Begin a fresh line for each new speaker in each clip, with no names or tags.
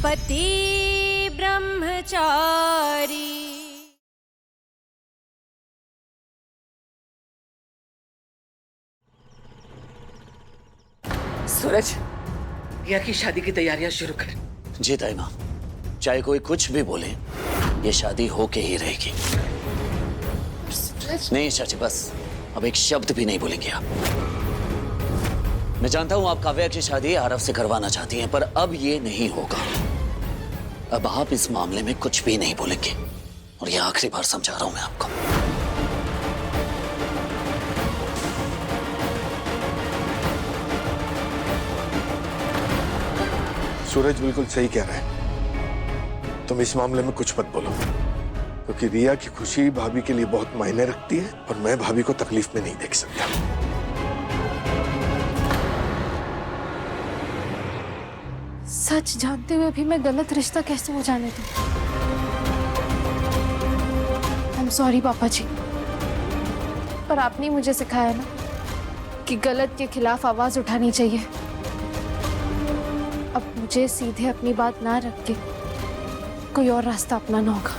पति ब्रह्मचारी।
सूरज, रिया की शादी की तैयारियां शुरू कर।
जी ताई माँ, चाहे कोई कुछ भी बोले, ये शादी होके ही रहेगी। नहीं चाची, बस अब एक शब्द भी नहीं बोलेंगे आप। मैं जानता हूं आप काव्या की शादी आरव से करवाना चाहती हैं, पर अब ये नहीं होगा। अब आप इस मामले में कुछ भी नहीं बोलेंगे, और ये आखिरी बार समझा रहा हूं मैं आपको।
सूरज बिल्कुल सही कह रहा है। तुम इस मामले में कुछ मत बोलो, क्योंकि रिया की खुशी भाभी के लिए बहुत मायने रखती है, और मैं भाभी को तकलीफ में नहीं देख सकता।
सच जानते हुए भी मैं गलत रिश्ता कैसे हो जाने दूं? आई एम सॉरी पापा जी, पर आपने मुझे सिखाया ना कि गलत के खिलाफ आवाज उठानी चाहिए। अब मुझे सीधे अपनी बात ना रख के कोई और रास्ता अपनाना होगा।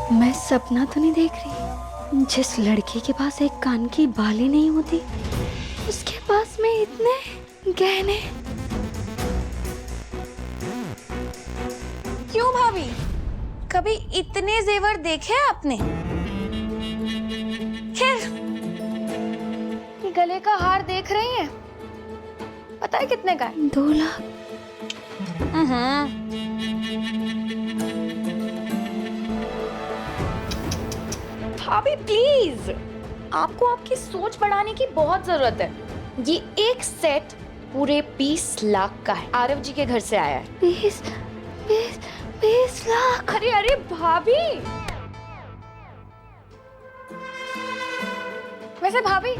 मैं सपना तो नहीं देख रही? जिस लड़की के पास एक कान की बाली नहीं होती, उसके पास में इतने गहने।
क्यों भाभी, कभी इतने जेवर देखे आपने? खैर, ये गले का हार देख रही हैं? पता है कितने का है?
2 लाख।
भाभी प्लीज, आपको आपकी सोच बढ़ाने की बहुत जरूरत है। ये एक सेट पूरे 20 लाख का है, आरव जी के घर से आया है।
20 लाख?
अरे अरे भाभी, वैसे भाभी,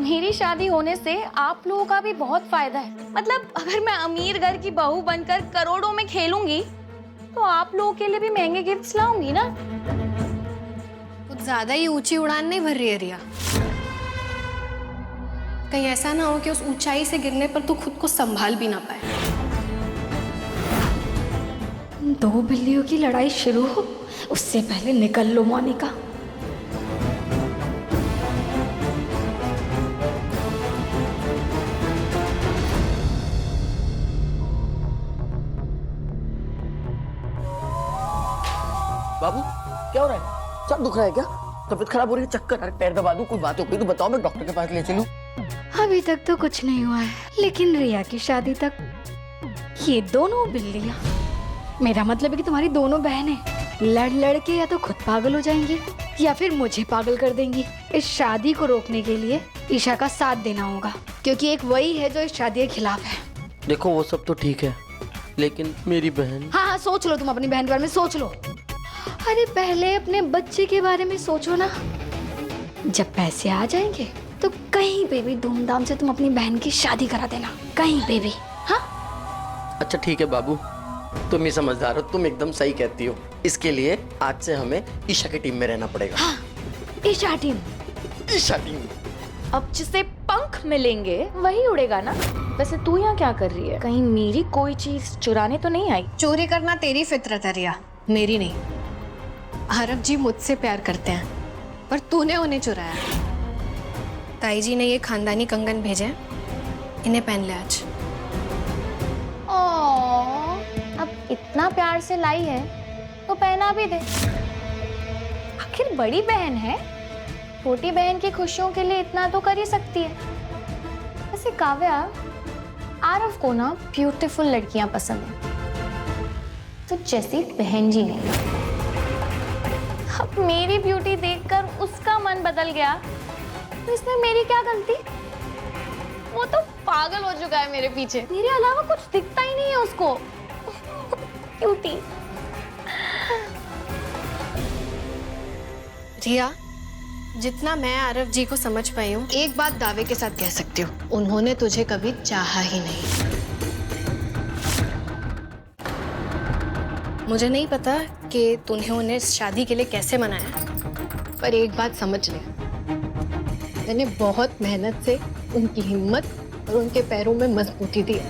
मेरी शादी होने से आप लोगों का भी बहुत फायदा है। मतलब अगर मैं अमीर घर की बहू बनकर करोड़ों में खेलूंगी, तो आप लोगों के लिए भी महंगे गिफ्ट्स लाऊंगी ना।
कुछ ज्यादा ही ऊंची उड़ान नहीं भर रही है रिया? कहीं ऐसा ना हो कि उस ऊंचाई से गिरने पर तू खुद को संभाल भी ना पाए।
2 बिल्लियों की लड़ाई शुरू हो, उससे पहले निकल लो मोनिका।
बाबू, क्या हो रहा है? सब दुख रहा है क्या? तबीयत खराब हो रही है? चक्कर? अरे पैर दबा दूं? कोई बात हो गई तो बताओ, मैं डॉक्टर के पास ले चलूं।
अभी तक तो कुछ नहीं हुआ है, लेकिन रिया की शादी तक ये दोनों बिल्लियां, मेरा मतलब है कि तुम्हारी दोनों बहनें लड़ लड़ के या तो खुद पागल हो जाएंगी या फिर मुझे पागल कर देंगी। इस शादी को रोकने के लिए ईशा का साथ देना होगा, क्योंकि एक वही है जो इस शादी के खिलाफ है।
देखो वो सब तो ठीक है, लेकिन मेरी बहन।
हाँ, सोच लो, तुम अपनी बहन के बारे में सोच लो। अरे पहले अपने बच्चे के बारे में सोचो ना। जब पैसे आ जाएंगे तो कहीं पे भी धूमधाम से तुम अपनी बहन की शादी करा देना, कहीं पे भी। हाँ,
अच्छा ठीक है बाबू, तुम ही समझदार हो, तुम एकदम सही कहती हो। इसके लिए आज से हमें ईशा की टीम में रहना पड़ेगा।
हाँ, ईशा टीम।
ईशा टीम।
अब जिसे पंख मिलेंगे वही उड़ेगा ना। वैसे तू यहाँ क्या कर रही है? कहीं मेरी कोई चीज चुराने तो नहीं आई?
चोरी करना तेरी फितरत है रिया, मेरी नहीं। आरव जी मुझसे प्यार करते हैं, पर तूने उन्हें चुराया। ताई जी ने ये खानदानी कंगन भेजे हैं, इन्हें पहन ले आज।
अब इतना प्यार से लाई है तो पहना भी दे। आखिर बड़ी बहन है, छोटी बहन की खुशियों के लिए इतना तो कर ही सकती है। वैसे काव्या, आरव को ना ब्यूटीफुल लड़कियां पसंद है, तो जैसी बहन जी ने। अब मेरी ब्यूटी देखकर उसका मन बदल गया, तो इसमें मेरी क्या गलती? वो तो पागल हो चुका है मेरे पीछे, मेरे अलावा कुछ दिखता ही नहीं है उसको। ब्यूटी।
रिया, जितना मैं आरव जी को समझ पाई हूँ, एक बात दावे के साथ कह सकती हूँ, उन्होंने तुझे कभी चाहा ही नहीं। मुझे नहीं पता कि तूने उन्हें शादी के लिए कैसे मनाया, पर एक बात समझ ले, मैंने बहुत मेहनत से उनकी हिम्मत और उनके पैरों में मजबूती दी है।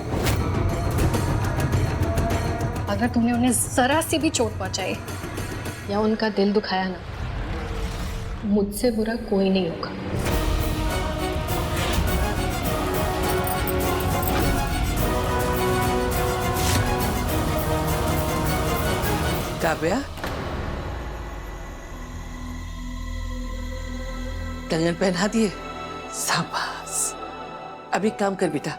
अगर तूने उन्हें जरा सी भी चोट पहुंचाई या उनका दिल दुखाया ना, मुझसे बुरा कोई नहीं होगा।
काव्या, कंगन पहना दिए? शाबाश। अब एक काम कर बेटा,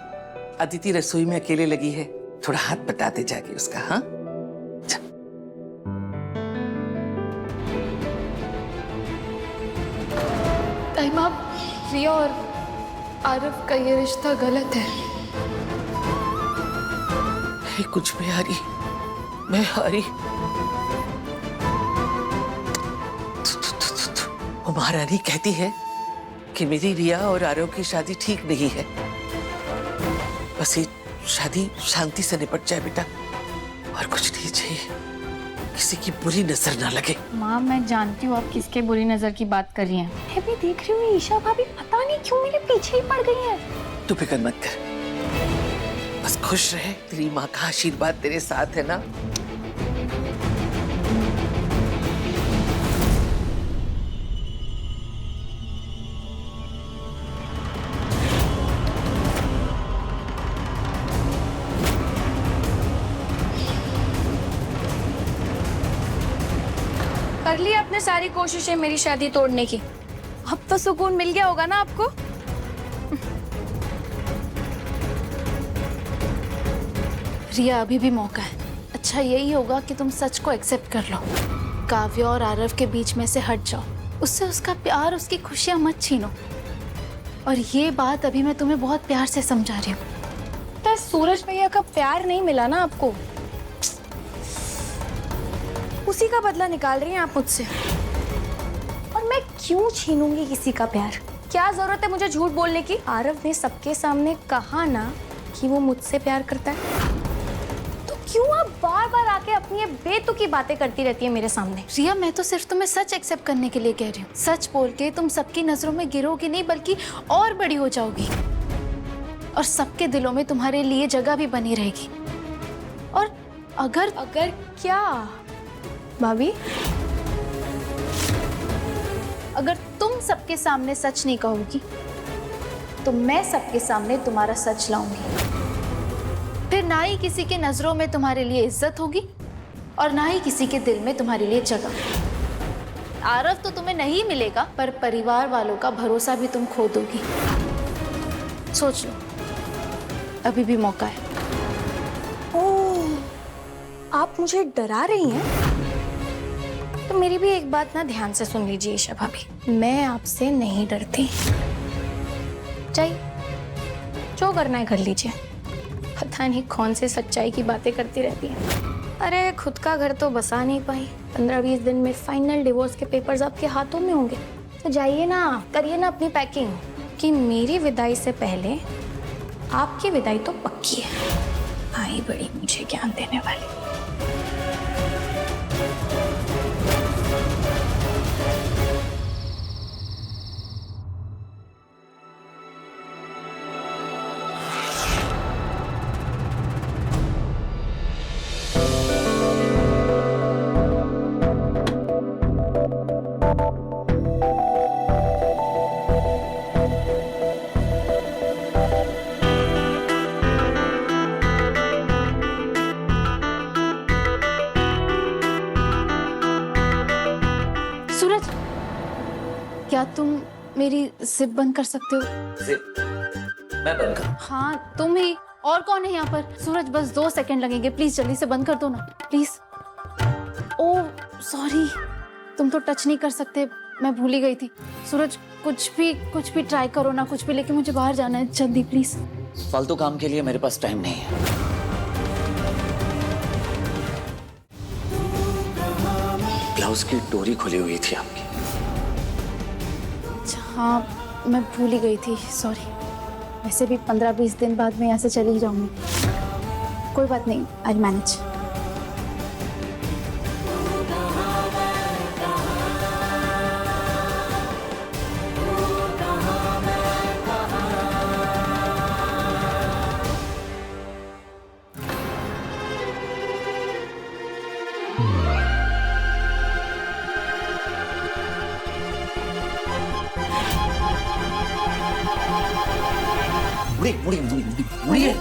अदिति रसोई में अकेले लगी है, थोड़ा हाथ बटाते जाके उसका। हाँ,
ताईमा, रिया और आरव का ये रिश्ता गलत है।
कुछ भी हारी, मैं हारी। वो महारानी कहती है कि मेरी रिया और आरव की शादी ठीक नहीं है। बस ये शादी शांति से निपट जाए बेटा, और कुछ नहीं चाहिए। किसी की बुरी नजर ना लगे।
माँ, मैं जानती हूँ आप किसके बुरी नजर की बात कर रही हैं। मैं भी देख रही हूँ ईशा भाभी पता नहीं क्यों मेरे पीछे ही पड़ गई हैं।
तू फिक्र मत कर, बस खुश रहे। तेरी माँ का आशीर्वाद तेरे साथ है ना।
कर ली आपने सारी कोशिशें मेरी शादी तोड़ने की, अब तो सुकून मिल गया होगा ना आपको।
रिया, अभी भी मौका है। अच्छा यही होगा कि तुम सच को एक्सेप्ट कर लो। काव्य और आरव के बीच में से हट जाओ, उससे उसका प्यार, उसकी खुशियां मत छीनो। और ये बात अभी मैं तुम्हें बहुत प्यार से समझा रही हूँ।
तो सूरज भैया का प्यार नहीं मिला ना आपको, उसी का बदला निकाल रही हैं आप मुझसे। और मैं क्यों छीनूंगी किसी का प्यार? क्या जरूरत है मुझे झूठ बोलने की? आरव ने सबके सामने कहा ना कि वो मुझसे प्यार करता है, तो क्यों आप बार बार आके अपनी ये बेतुकी बातें करती रहती है मेरे सामने?
रिया, मैं तो सिर्फ तुम्हें सच एक्सेप्ट करने के लिए कह रही हूँ। सच बोल के तुम सबकी नजरों में गिरोगी नहीं, बल्कि और बड़ी हो जाओगी, और सबके दिलों में तुम्हारे लिए जगह भी बनी रहेगी। और अगर
क्या भाभी?
अगर तुम सबके सामने सच नहीं कहोगी, तो मैं सबके सामने तुम्हारा सच लाऊंगी। फिर ना ही किसी के नजरों में तुम्हारे लिए इज्जत होगी, और ना ही किसी के दिल में तुम्हारे लिए जगह। आरव तो तुम्हें नहीं मिलेगा, पर परिवार वालों का भरोसा भी तुम खो दोगी। सोच लो, अभी भी मौका है।
ओह, आप मुझे डरा रही हैं? तो मेरी भी एक बात ना ध्यान से सुन लीजिए ईशा भाभी, मैं आपसे नहीं डरती। चाहिए जो करना है कर लीजिए। पता नहीं कौन से सच्चाई की बातें करती रहती हैं। अरे खुद का घर तो बसा नहीं पाई, 15-20 दिन में फाइनल डिवोर्स के पेपर्स आपके हाथों में होंगे। तो जाइए ना, करिए ना अपनी पैकिंग, कि मेरी विदाई से पहले आपकी विदाई तो पक्की है। आई बड़ी मुझे ज्ञान देने वाली।
सूरज, क्या तुम मेरी जिप बंद कर सकते हो?
मैं बंद करूं?
हाँ तुम ही, और कौन है यहाँ पर? सूरज बस 2 सेकंड लगेंगे, प्लीज जल्दी से बंद कर दो ना, प्लीज। ओह सॉरी, तुम तो टच नहीं कर सकते, मैं भूल ही गई थी। सूरज कुछ भी ट्राई करो ना, कुछ भी, लेकिन मुझे बाहर जाना है जल्दी प्लीज।
फालतू काम के लिए मेरे पास टाइम नहीं है। ब्लाउज की डोरी खुली हुई थी आपकी।
हाँ मैं भूल ही गई थी, सॉरी। वैसे भी 15-20 दिन बाद मैं यहाँ से चली जाऊंगी। कोई बात नहीं, आई मैनेज।
मुड़ी मुड़ी मुड़ी मुड़ी मुड़िए।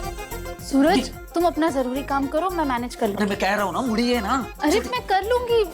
सूरज, तुम अपना जरूरी काम करो, मैं मैनेज कर
अरे
लूंगी।
मैं कह रहा हूँ ना, मुड़िए ना।
अरे मैं कर लूंगी।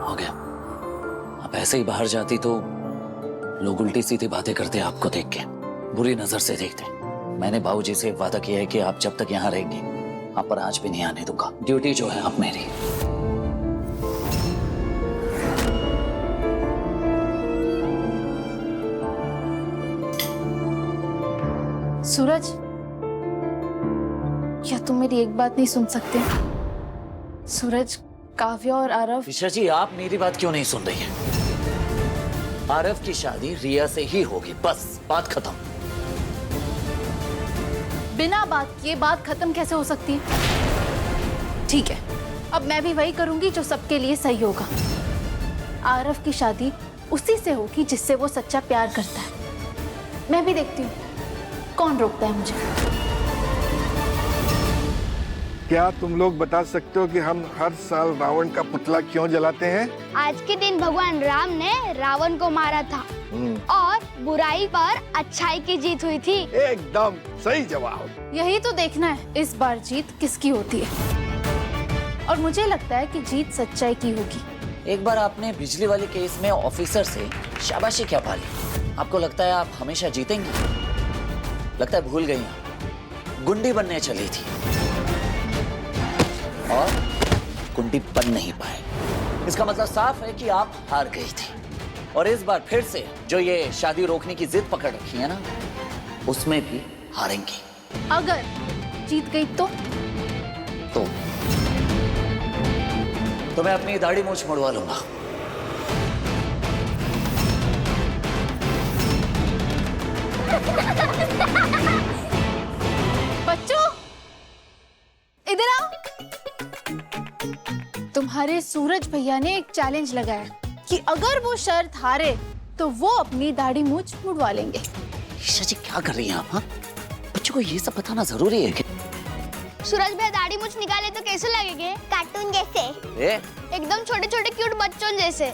हो गया। अब ऐसे ही बाहर जाती तो लोग उल्टी सीधी बातें करते आपको देख के, बुरी नजर से देखते। मैंने बाबूजी से वादा किया है कि आप जब तक यहाँ रहेंगे आप पर आंच भी नहीं आने दूंगा। ड्यूटी जो है आप मेरी।
सूरज, क्या तुम मेरी एक बात नहीं सुन सकते? सूरज, काव्या और आरव।
ईशा जी, आप मेरी बात क्यों नहीं सुन रही हैं? आरव की शादी रिया से ही होगी, बस बात खत्म।
बिना बात किए बात खत्म कैसे हो सकती है? ठीक है, अब मैं भी वही करूंगी जो सबके लिए सही होगा। आरव की शादी उसी से होगी जिससे वो सच्चा प्यार करता है। मैं भी देखती हूँ कौन रोकता है मुझे।
क्या तुम लोग बता सकते हो कि हम हर साल रावण का पुतला क्यों जलाते हैं?
आज के दिन भगवान राम ने रावण को मारा था और बुराई पर अच्छाई की जीत हुई थी।
एकदम सही जवाब।
यही तो देखना है इस बार जीत किसकी होती है। और मुझे लगता है कि जीत सच्चाई की होगी।
एक बार आपने बिजली वाले केस में ऑफिसर से शाबाशी क्या पाली? आपको लगता है आप हमेशा जीतेंगी? लगता है भूल गई हैं। गुंडी बनने चली थी और गुंडी बन नहीं पाए। इसका मतलब साफ है कि आप हार गई थी। और इस बार फिर से जो ये शादी रोकने की जिद पकड़ रखी है ना, उसमें भी हारेंगी।
अगर जीत गई
तो मैं अपनी दाढ़ी मूंछ मुड़वा लूंगा।
बच्चों, इधर आओ। तुम्हारे सूरज भैया ने एक चैलेंज लगाया कि अगर वो शर्त हारे तो वो अपनी दाढ़ी मूंछ मुड़वा लेंगे।
ईशा जी, क्या कर रही हैं आप? हाँ? बच्चों को ये सब बताना जरूरी है क्या?
सूरज भैया दाढ़ी मूंछ निकाले तो कैसे लगेंगे? कार्टून जैसे। एकदम छोटे छोटे क्यूट बच्चों जैसे।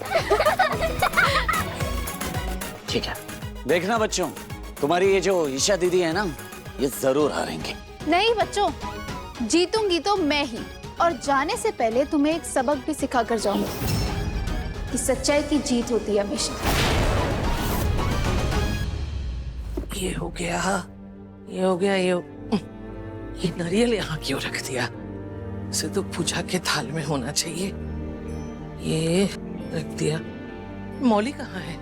ठीक है, देखना बच्चों, तुम्हारी ये जो ईशा दीदी है ना, ये जरूर हारेंगे।
नहीं बच्चों, जीतूंगी तो मैं ही। और जाने से पहले तुम्हें एक सबक भी सिखा कर जाऊंगी कि सच्चाई की जीत होती है हमेशा।
ये हो गया, ये हो गया, ये नारियल यहाँ क्यों रख दिया? इसे तो पूजा के थाल में होना चाहिए। ये रख दिया। मौली कहाँ है?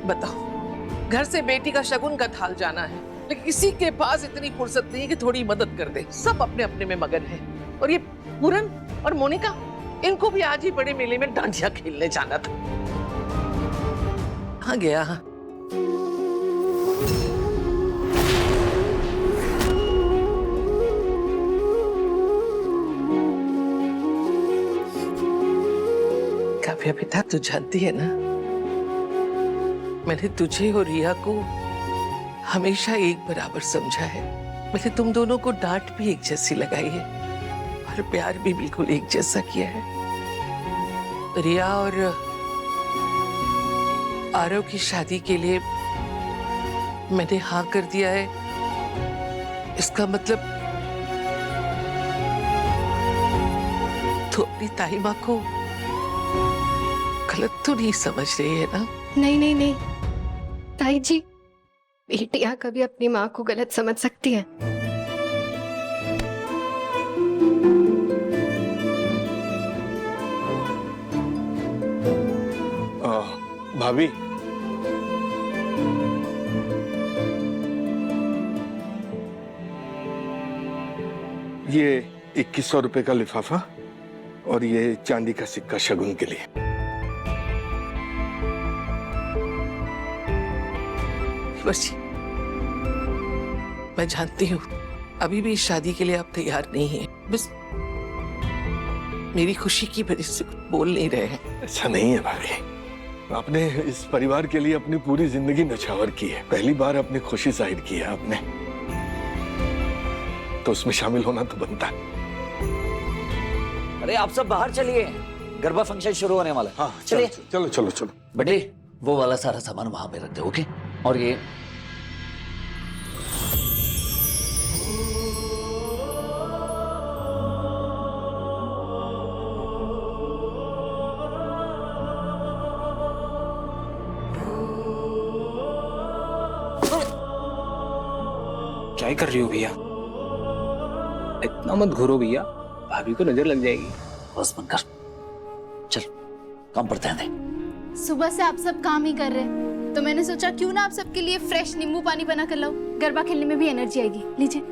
बताओ, घर से बेटी का शगुन का थाल जाना है, लेकिन किसी के पास इतनी फुर्सत नहीं है कि थोड़ी मदद कर दे। सब अपने अपने में मगन है। और ये पूरन और मोनिका, इनको भी आज ही बड़े मेले में डांडिया खेलने जाना था। कहाँ गया? काव्या बेटा, तू जानती है ना, मैंने तुझे और रिया को हमेशा एक बराबर समझा है। मैंने तुम दोनों को डांट भी एक जैसी लगाई है और प्यार भी बिल्कुल एक जैसा किया है। रिया और आरव की शादी के लिए मैंने हाँ कर दिया है। इसका मतलब तो अपनी ताई माँ को गलत तो नहीं समझ रही है ना?
नहीं नहीं नहीं ताई जी, बेटियां कभी अपनी माँ को गलत समझ सकती हैं।
भाभी, ये 2100 रुपए का लिफाफा और ये चांदी का सिक्का शगुन के लिए।
बस मैं जानती हूँ अभी भी इस शादी के लिए आप तैयार नहीं हैं। बस मेरी खुशी की वजह से कुछ बोल नहीं रहे हैं।
ऐसा नहीं है भाभी, आपने इस परिवार के लिए अपनी पूरी जिंदगी नछावर की है। पहली बार अपनी खुशी जाहिर की है आपने, तो उसमें शामिल होना तो बनता है।
अरे आप सब बाहर चलिए, गरबा फंक्शन शुरू होने वाला है।
हाँ
चलिए।
चलो चलो चलो।
बेटे वो वाला सारा सामान वहां पे रख दे, ओके? और ये
क्या कर रही हो भैया? इतना मत घूरो भैया, भाभी को नजर लग जाएगी।
बस बंद कर, चल काम पर ध्यान दे।
सुबह से आप सब काम ही कर रहे हैं, तो मैंने सोचा क्यों ना आप सबके लिए फ्रेश नींबू पानी बना कर लाऊं। गरबा खेलने में भी एनर्जी आएगी। लीजिए।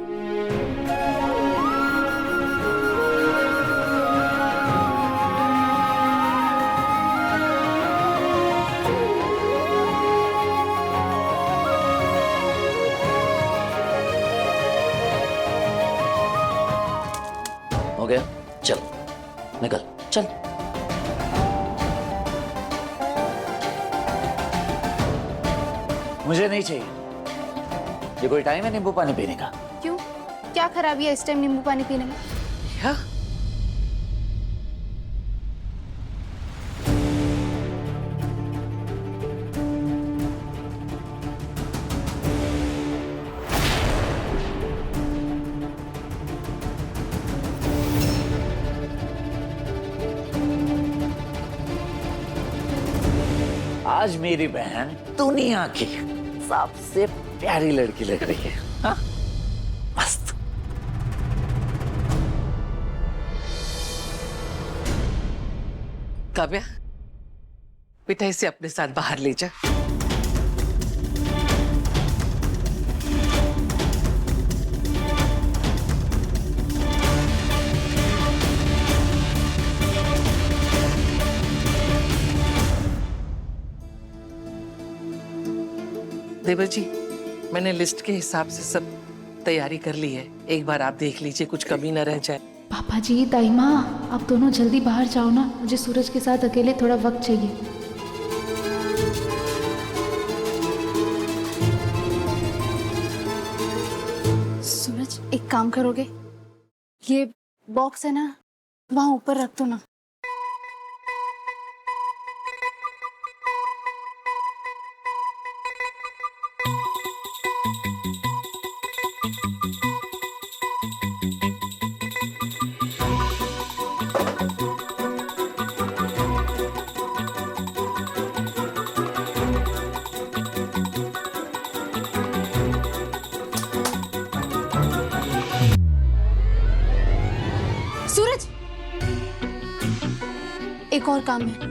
हो गया? चल निकल, चल। मुझे नहीं चाहिए। ये कोई टाइम है नींबू पानी पीने का?
क्यों, क्या खराबी है इस टाइम नींबू पानी पीने में?
क्या?
आज मेरी बहन दुनिया की सबसे प्यारी लड़की लग रही है। हाँ? मस्त।
काव्या, बेटा इसे अपने साथ बाहर ले जा। देवर जी, मैंने लिस्ट के हिसाब से सब तैयारी कर ली है। एक बार आप देख लीजिए, कुछ कमी न रह जाए।
पापा जी, दाई माँ, आप दोनों जल्दी बाहर जाओ ना, मुझे सूरज के साथ अकेले थोड़ा वक्त चाहिए।
सूरज, एक काम करोगे? ये बॉक्स है ना, वहां ऊपर रख दो ना। सूरज, एक और काम है।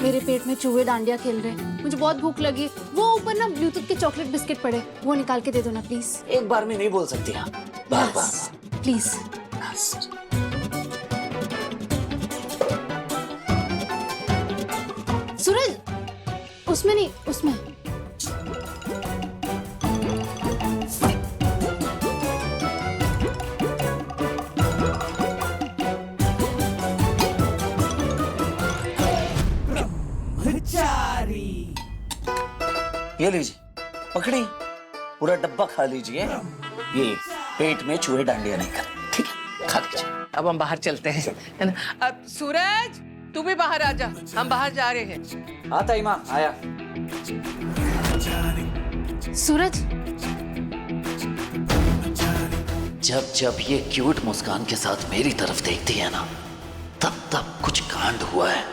मेरे पेट में चूहे डांडिया खेल रहे हैं, मुझे बहुत भूख लगी। वो ऊपर ना ब्लूटूथ के चॉकलेट बिस्किट पड़े, वो निकाल के दे दो ना प्लीज।
एक बार में नहीं बोल सकती आप, बार बार
प्लीज। सूरज, उसमें नहीं, उसमें।
ये लीजिए, पकड़ी, पूरा डब्बा खा लीजिए। ये पेट में चूहे डांडिया नहीं कर, ठीक है? खा लीजिए।
अब हम बाहर चलते हैं, है ना? अब सूरज, तू भी बाहर आ जा, हम बाहर जा रहे हैं।
आता ही माँ, आया।
सूरज,
जब जब ये क्यूट मुस्कान के साथ मेरी तरफ देखती है ना, तब तब कुछ कांड हुआ है।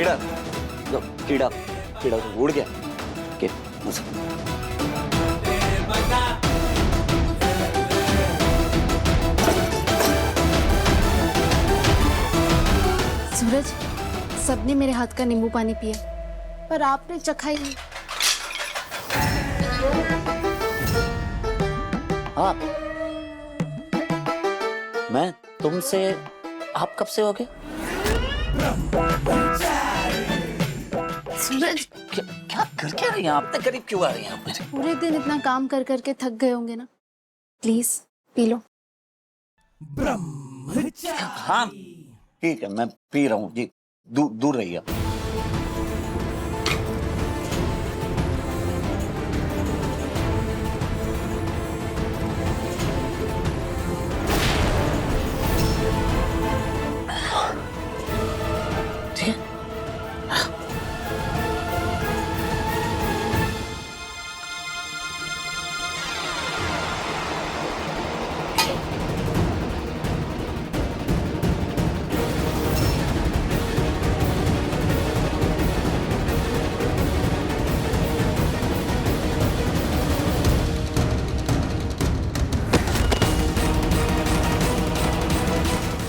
कीड़ा कीड़ा कीड़ा तो उड़ गया के
सूरज, सबने मेरे हाथ का नींबू पानी पिया पर आपने चखा ही नहीं।
आप मैं तुमसे आप कब से हो गए?
सूरज,
क्या कर क्या रही हैं आप? इतने करीब क्यों आ रही हैं आप मेरे?
पूरे दिन इतना काम कर करके थक गए होंगे ना, प्लीज पी लो।
हाँ ठीक है, मैं पी रहा हूँ जी। दूर रहिए।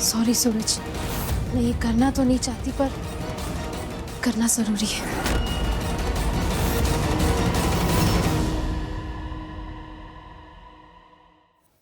सॉरी सूरज, मैं ये करना तो नहीं चाहती पर करना जरूरी है।